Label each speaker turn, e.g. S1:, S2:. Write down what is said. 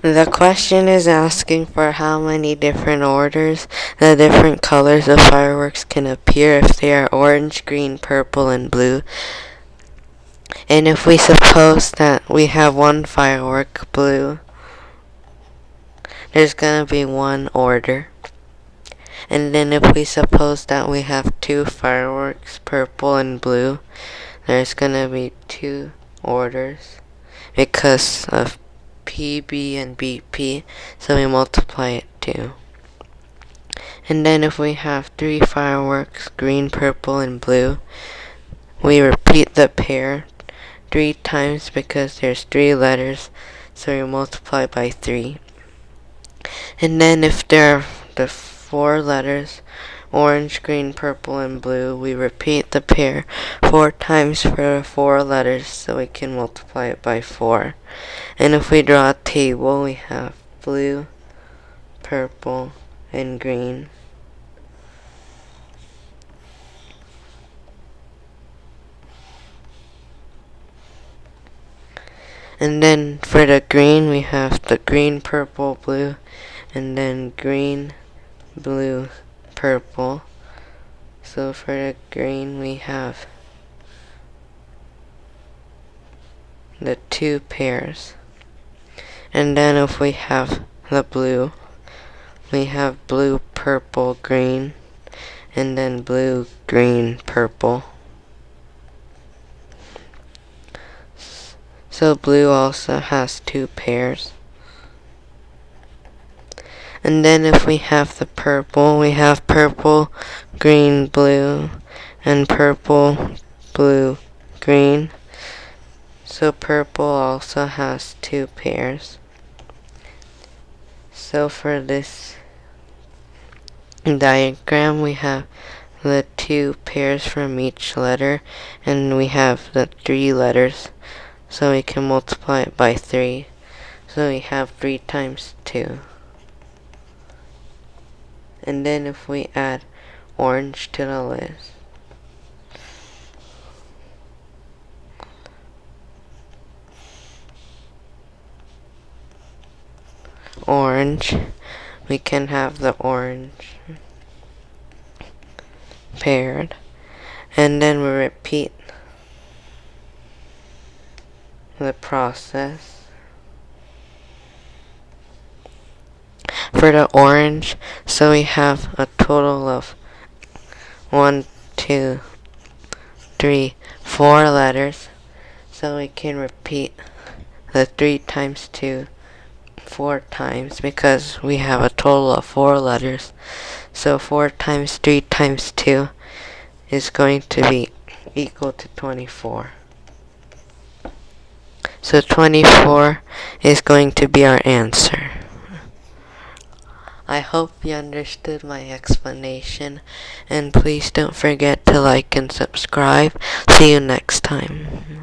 S1: The question is asking for how many different orders the different colors of fireworks can appear if they are orange, green, purple, and blue. And if we suppose that we have one firework, blue, there's gonna be one order. And then if we suppose that we have two fireworks, purple and blue, there's gonna be two orders because of PB and BP, so we multiply it 2. And then if we have 3 fireworks, green, purple, and blue, we repeat the pair 3 times because there's 3 letters, so we multiply by 3. And then if there are the 4 letters, orange, green, purple, and blue, we repeat the pair 4 times for the 4 letters, so we can multiply it by 4. And if we draw a table, we have blue, purple, and green. And then for the green, we have the green, purple, blue, and then green, blue, purple. So for the green, we have the 2 pairs. And then if we have the blue, we have blue, purple, green, and then blue, green, purple. So blue also has 2 pairs. And then if we have the purple, we have purple, green, blue, and purple, blue, green. So purple also has 2 pairs. So for this diagram, we have the 2 pairs from each letter, and we have the 3 letters, so we can multiply it by 3. So we have 3 times 2. And then if we add orange to the list, orange, we can have the orange paired, and then we repeat the process for the orange, so we have a total of 1, 2, 3, 4 letters, so we can repeat the 3 times 2 4 times because we have a total of 4 letters. So 4 times 3 times 2 is going to be equal to 24. So 24 is going to be our answer. I hope you understood my explanation, and please don't forget to like and subscribe. See you next time.